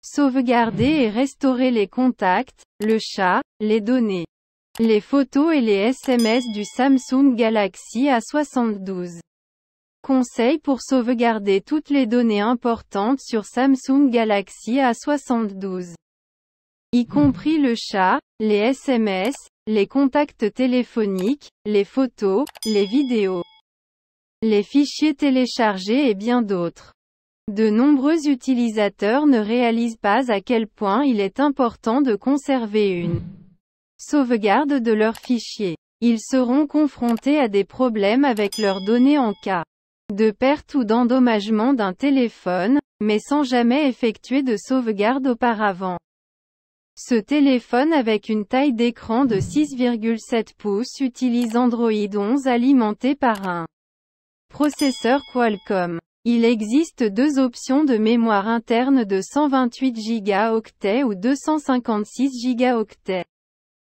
Sauvegarder et restaurer les contacts, le chat, les données, les photos et les SMS du Samsung Galaxy A72. Conseils pour sauvegarder toutes les données importantes sur Samsung Galaxy A72. Y compris le chat, les SMS, les contacts téléphoniques, les photos, les vidéos, les fichiers téléchargés et bien d'autres. De nombreux utilisateurs ne réalisent pas à quel point il est important de conserver une sauvegarde de leurs fichiers. Ils seront confrontés à des problèmes avec leurs données en cas de perte ou d'endommagement d'un téléphone, mais sans jamais effectuer de sauvegarde auparavant. Ce téléphone avec une taille d'écran de 6,7 pouces utilise Android 11 alimenté par un processeur Qualcomm. Il existe deux options de mémoire interne de 128 Go ou 256 Go.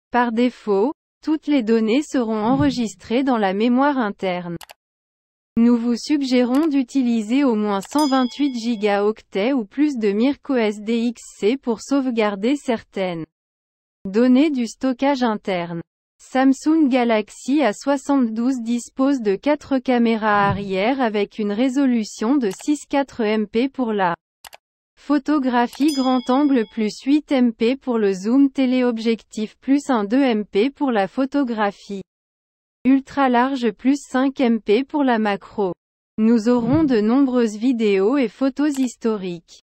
Par défaut, toutes les données seront enregistrées dans la mémoire interne. Nous vous suggérons d'utiliser au moins 128 Go ou plus de microSD XC pour sauvegarder certaines données du stockage interne. Samsung Galaxy A72 dispose de 4 caméras arrière avec une résolution de 6,4 MP pour la photographie grand angle plus 8 MP pour le zoom téléobjectif plus un 2 MP pour la photographie ultra large plus 5 MP pour la macro. Nous aurons de nombreuses vidéos et photos historiques.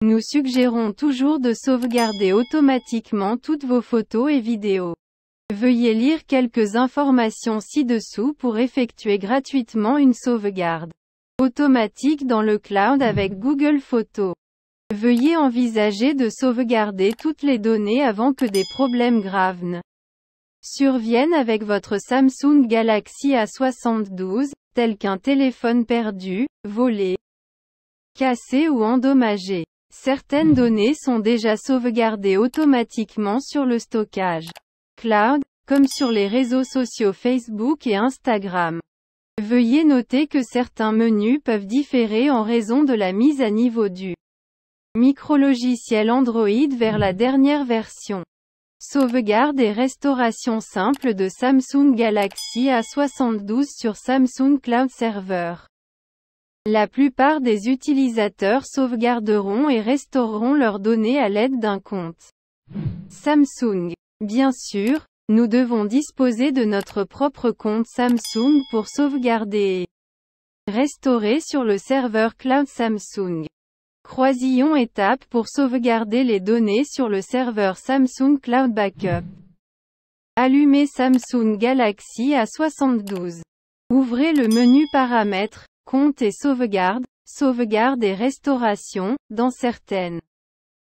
Nous suggérons toujours de sauvegarder automatiquement toutes vos photos et vidéos. Veuillez lire quelques informations ci-dessous pour effectuer gratuitement une sauvegarde automatique dans le cloud avec Google Photos. Veuillez envisager de sauvegarder toutes les données avant que des problèmes graves ne surviennent avec votre Samsung Galaxy A72, tels qu'un téléphone perdu, volé, cassé ou endommagé. Certaines données sont déjà sauvegardées automatiquement sur le stockage cloud, comme sur les réseaux sociaux Facebook et Instagram. Veuillez noter que certains menus peuvent différer en raison de la mise à niveau du micrologiciel Android vers la dernière version. Sauvegarde et restauration simple de Samsung Galaxy A72 sur Samsung Cloud Server. La plupart des utilisateurs sauvegarderont et restaureront leurs données à l'aide d'un compte Samsung. Bien sûr, nous devons disposer de notre propre compte Samsung pour sauvegarder et restaurer sur le serveur cloud Samsung. Croisillons étapes pour sauvegarder les données sur le serveur Samsung Cloud Backup. Allumez Samsung Galaxy A72. Ouvrez le menu Paramètres, Compte et sauvegarde, sauvegarde et restauration, dans certaines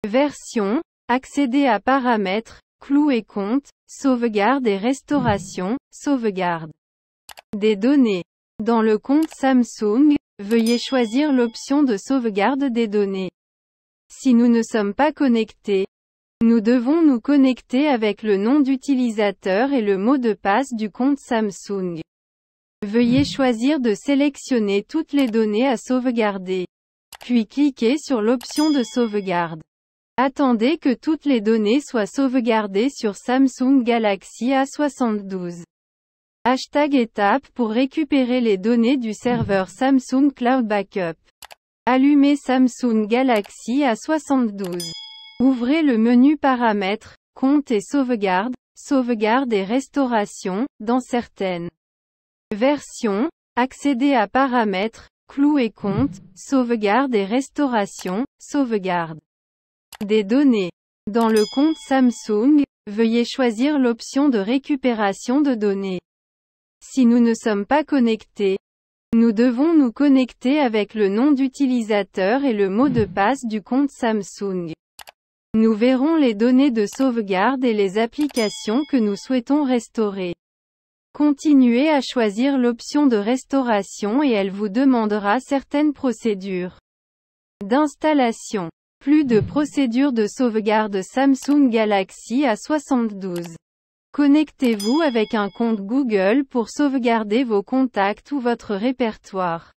versions. Accédez à Paramètres, Clous et comptes, sauvegarde et restauration, sauvegarde des données. Dans le compte Samsung, veuillez choisir l'option de sauvegarde des données. Si nous ne sommes pas connectés, nous devons nous connecter avec le nom d'utilisateur et le mot de passe du compte Samsung. Veuillez choisir de sélectionner toutes les données à sauvegarder. Puis cliquez sur l'option de sauvegarde. Attendez que toutes les données soient sauvegardées sur Samsung Galaxy A72. Étape pour récupérer les données du serveur Samsung Cloud Backup. Allumez Samsung Galaxy A72. Ouvrez le menu Paramètres, Compte et sauvegarde, sauvegarde et restauration, dans certaines versions. Accédez à Paramètres, Clous et comptes, sauvegarde et restauration, sauvegarde des données. Dans le compte Samsung, veuillez choisir l'option de récupération de données. Si nous ne sommes pas connectés, nous devons nous connecter avec le nom d'utilisateur et le mot de passe du compte Samsung. Nous verrons les données de sauvegarde et les applications que nous souhaitons restaurer. Continuez à choisir l'option de restauration et elle vous demandera certaines procédures d'installation. Plus de procédures de sauvegarde Samsung Galaxy A72. Connectez-vous avec un compte Google pour sauvegarder vos contacts ou votre répertoire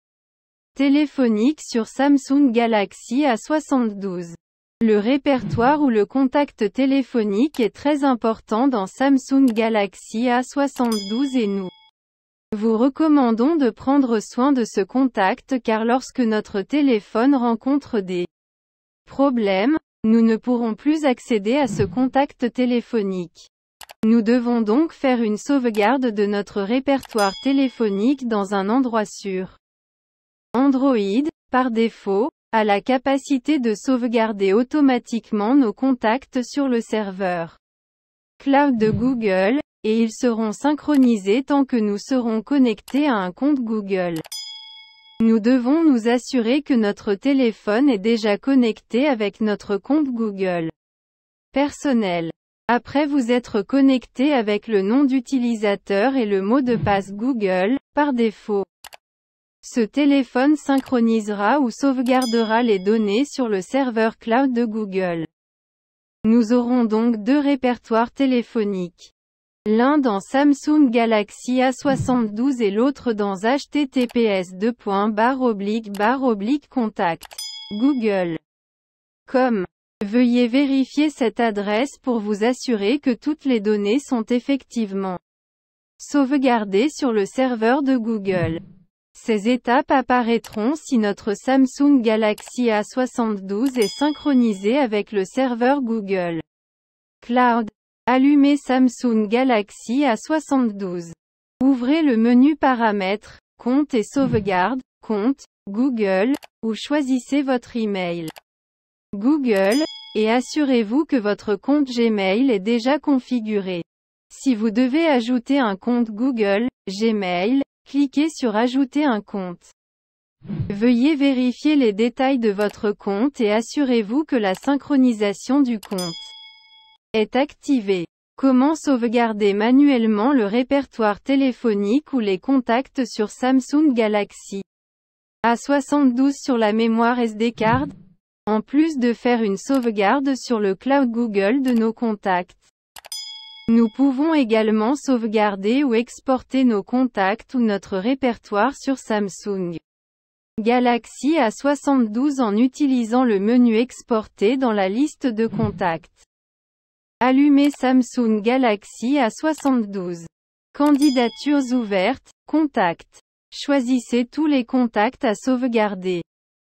téléphonique sur Samsung Galaxy A72. Le répertoire ou le contact téléphonique est très important dans Samsung Galaxy A72 et nous vous recommandons de prendre soin de ce contact car lorsque notre téléphone rencontre des problèmes, nous ne pourrons plus accéder à ce contact téléphonique. Nous devons donc faire une sauvegarde de notre répertoire téléphonique dans un endroit sûr. Android, par défaut, a la capacité de sauvegarder automatiquement nos contacts sur le serveur cloud de Google, et ils seront synchronisés tant que nous serons connectés à un compte Google. Nous devons nous assurer que notre téléphone est déjà connecté avec notre compte Google personnel. Après vous être connecté avec le nom d'utilisateur et le mot de passe Google, par défaut, ce téléphone synchronisera ou sauvegardera les données sur le serveur cloud de Google. Nous aurons donc deux répertoires téléphoniques. L'un dans Samsung Galaxy A72 et l'autre dans https://contact google.com. Veuillez vérifier cette adresse pour vous assurer que toutes les données sont effectivement sauvegardées sur le serveur de Google. Ces étapes apparaîtront si notre Samsung Galaxy A72 est synchronisé avec le serveur Google Cloud. Allumez Samsung Galaxy A72. Ouvrez le menu Paramètres, Compte et sauvegarde, Compte, Google, ou choisissez votre email Google, et assurez-vous que votre compte Gmail est déjà configuré. Si vous devez ajouter un compte Google, Gmail, cliquez sur Ajouter un compte. Veuillez vérifier les détails de votre compte et assurez-vous que la synchronisation du compte est activée. Comment sauvegarder manuellement le répertoire téléphonique ou les contacts sur Samsung Galaxy A72 sur la mémoire SD card? En plus de faire une sauvegarde sur le cloud Google de nos contacts, nous pouvons également sauvegarder ou exporter nos contacts ou notre répertoire sur Samsung Galaxy A72 en utilisant le menu Exporter dans la liste de contacts. Allumez Samsung Galaxy A72. Candidatures ouvertes, Contacts. Choisissez tous les contacts à sauvegarder.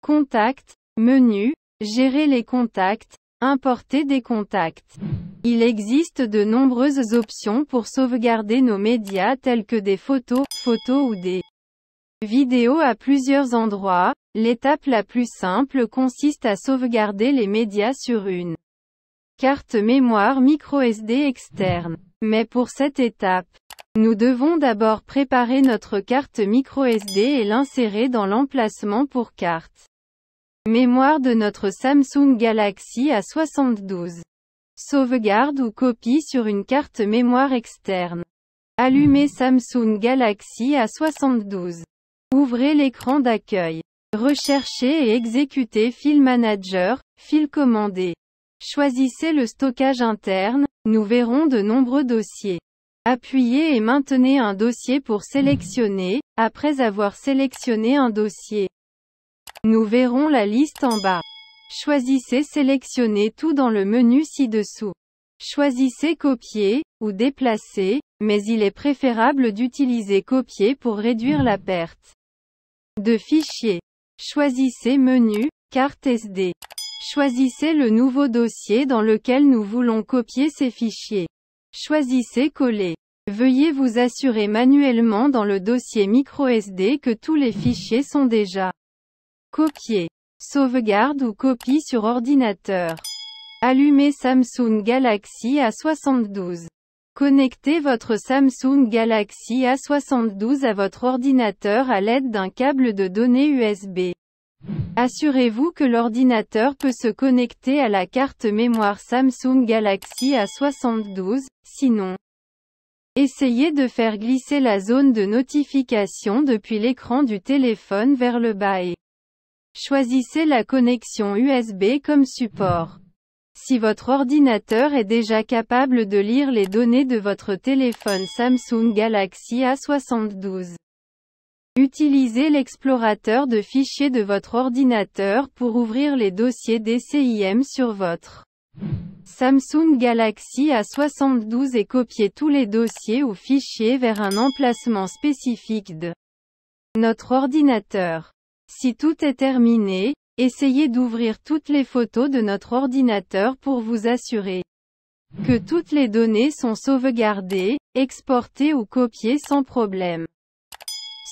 Contacts, menu, Gérer les contacts, Importer des contacts. Il existe de nombreuses options pour sauvegarder nos médias tels que des photos ou des vidéos à plusieurs endroits. L'étape la plus simple consiste à sauvegarder les médias sur une carte mémoire microSD externe. Mais pour cette étape, nous devons d'abord préparer notre carte microSD et l'insérer dans l'emplacement pour carte mémoire de notre Samsung Galaxy A72. Sauvegarde ou copie sur une carte mémoire externe. Allumez Samsung Galaxy A72. Ouvrez l'écran d'accueil. Recherchez et exécutez File Manager, File commandé. Choisissez le stockage interne, nous verrons de nombreux dossiers. Appuyez et maintenez un dossier pour sélectionner, après avoir sélectionné un dossier. Nous verrons la liste en bas. Choisissez Sélectionner tout dans le menu ci-dessous. Choisissez Copier, ou Déplacer, mais il est préférable d'utiliser Copier pour réduire la perte de fichiers. Choisissez Menu, Carte SD. Choisissez le nouveau dossier dans lequel nous voulons copier ces fichiers. Choisissez Coller. Veuillez vous assurer manuellement dans le dossier microSD que tous les fichiers sont déjà copiés. Sauvegarde ou copie sur ordinateur. Allumez Samsung Galaxy A72. Connectez votre Samsung Galaxy A72 à votre ordinateur à l'aide d'un câble de données USB. Assurez-vous que l'ordinateur peut se connecter à la carte mémoire Samsung Galaxy A72, sinon, essayez de faire glisser la zone de notification depuis l'écran du téléphone vers le bas et choisissez la connexion USB comme support. Si votre ordinateur est déjà capable de lire les données de votre téléphone Samsung Galaxy A72, Utilisez l'explorateur de fichiers de votre ordinateur pour ouvrir les dossiers DCIM sur votre Samsung Galaxy A72 et copier tous les dossiers ou fichiers vers un emplacement spécifique de notre ordinateur. Si tout est terminé, essayez d'ouvrir toutes les photos de notre ordinateur pour vous assurer que toutes les données sont sauvegardées, exportées ou copiées sans problème.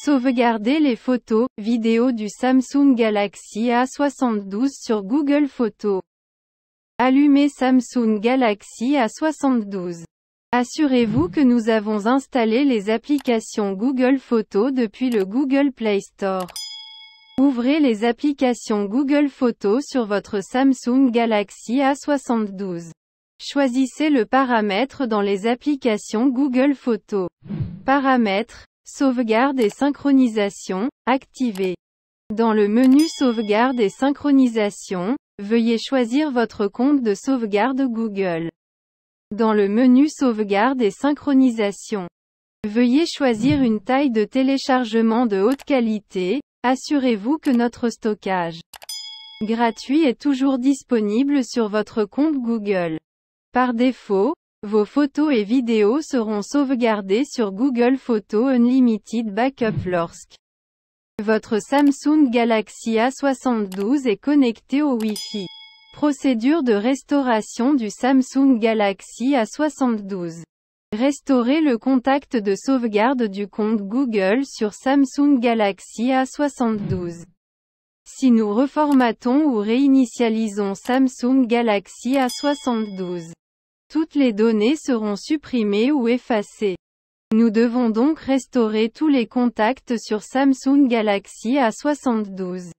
Sauvegardez les photos, vidéos du Samsung Galaxy A72 sur Google Photos. Allumez Samsung Galaxy A72. Assurez-vous que nous avons installé les applications Google Photos depuis le Google Play Store. Ouvrez les applications Google Photos sur votre Samsung Galaxy A72. Choisissez le paramètre dans les applications Google Photos. Paramètres, sauvegarde et synchronisation, activé. Dans le menu sauvegarde et synchronisation, veuillez choisir votre compte de sauvegarde Google. Dans le menu sauvegarde et synchronisation, veuillez choisir une taille de téléchargement de haute qualité. Assurez-vous que notre stockage gratuit est toujours disponible sur votre compte Google. Par défaut, vos photos et vidéos seront sauvegardées sur Google Photos Unlimited Backup lorsque votre Samsung Galaxy A72 est connecté au Wi-Fi. Procédure de restauration du Samsung Galaxy A72. Restaurez le contact de sauvegarde du compte Google sur Samsung Galaxy A72. Si nous reformatons ou réinitialisons Samsung Galaxy A72, toutes les données seront supprimées ou effacées. Nous devons donc restaurer tous les contacts sur Samsung Galaxy A72.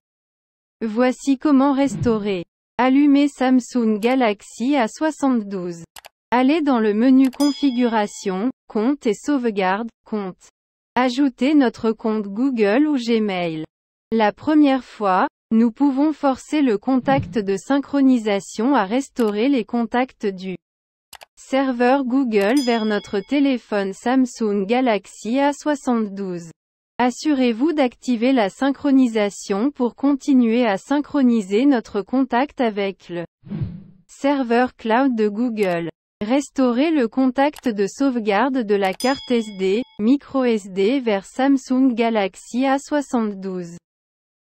Voici comment restaurer. Allumez Samsung Galaxy A72. Allez dans le menu Configuration, Compte et Sauvegarde, Compte. Ajoutez notre compte Google ou Gmail. La première fois, nous pouvons forcer le contact de synchronisation à restaurer les contacts du serveur Google vers notre téléphone Samsung Galaxy A72. Assurez-vous d'activer la synchronisation pour continuer à synchroniser notre contact avec le serveur cloud de Google. Restaurez le contact de sauvegarde de la carte SD, microSD vers Samsung Galaxy A72.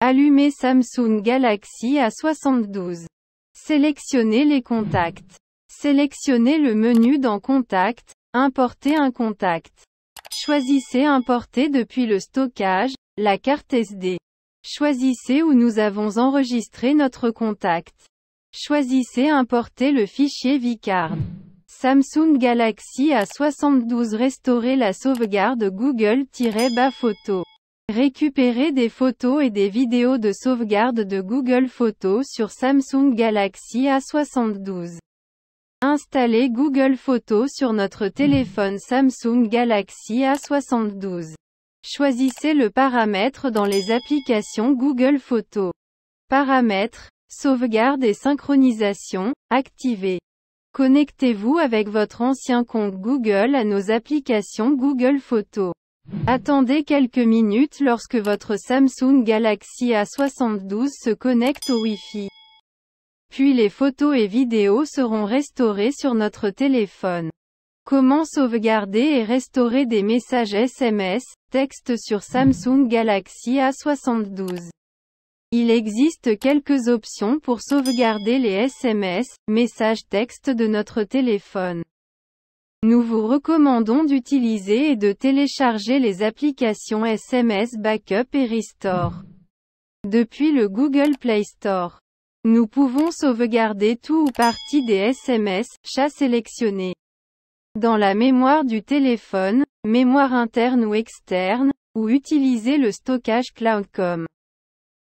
Allumez Samsung Galaxy A72. Sélectionnez les contacts. Sélectionnez le menu dans Contact, Importer un contact. Choisissez Importer depuis le stockage, la carte SD. Choisissez où nous avons enregistré notre contact. Choisissez Importer le fichier vCard. Samsung Galaxy A72 Restaurer la sauvegarde Google-Photos. Récupérer des photos et des vidéos de sauvegarde de Google Photos sur Samsung Galaxy A72. Installer Google Photos sur notre téléphone Samsung Galaxy A72. Choisissez le paramètre dans les applications Google Photos. Paramètres, sauvegarde et synchronisation, activé. Connectez-vous avec votre ancien compte Google à nos applications Google Photos. Attendez quelques minutes lorsque votre Samsung Galaxy A72 se connecte au Wi-Fi. Puis les photos et vidéos seront restaurées sur notre téléphone. Comment sauvegarder et restaurer des messages SMS, texte sur Samsung Galaxy A72? Il existe quelques options pour sauvegarder les SMS, messages texte de notre téléphone. Nous vous recommandons d'utiliser et de télécharger les applications SMS Backup et Restore depuis le Google Play Store. Nous pouvons sauvegarder tout ou partie des SMS, chats sélectionnés dans la mémoire du téléphone, mémoire interne ou externe, ou utiliser le stockage cloud comme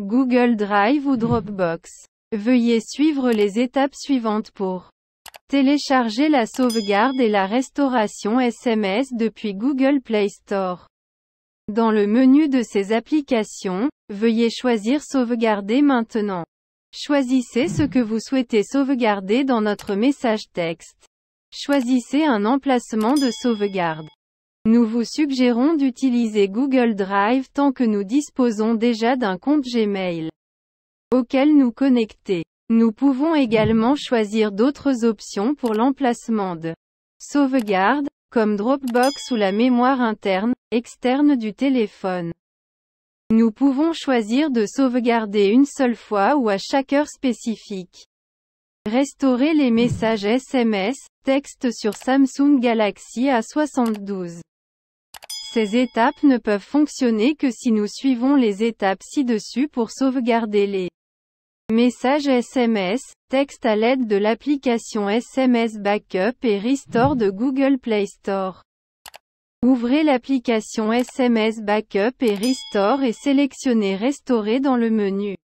Google Drive ou Dropbox. Veuillez suivre les étapes suivantes pour télécharger la sauvegarde et la restauration SMS depuis Google Play Store. Dans le menu de ces applications, veuillez choisir Sauvegarder maintenant. Choisissez ce que vous souhaitez sauvegarder dans notre message texte. Choisissez un emplacement de sauvegarde. Nous vous suggérons d'utiliser Google Drive tant que nous disposons déjà d'un compte Gmail auquel nous connecter. Nous pouvons également choisir d'autres options pour l'emplacement de sauvegarde, comme Dropbox ou la mémoire interne, externe du téléphone. Nous pouvons choisir de sauvegarder une seule fois ou à chaque heure spécifique. Restaurer les messages SMS, texte sur Samsung Galaxy A72. Ces étapes ne peuvent fonctionner que si nous suivons les étapes ci-dessus pour sauvegarder les messages SMS, texte à l'aide de l'application SMS Backup et Restore de Google Play Store. Ouvrez l'application SMS Backup et Restore et sélectionnez Restaurer dans le menu.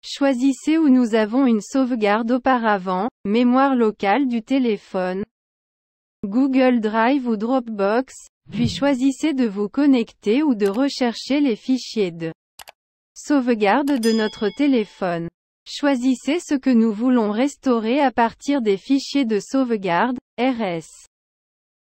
Choisissez où nous avons une sauvegarde auparavant, mémoire locale du téléphone, Google Drive ou Dropbox, puis choisissez de vous connecter ou de rechercher les fichiers de sauvegarde de notre téléphone. Choisissez ce que nous voulons restaurer à partir des fichiers de sauvegarde, RS.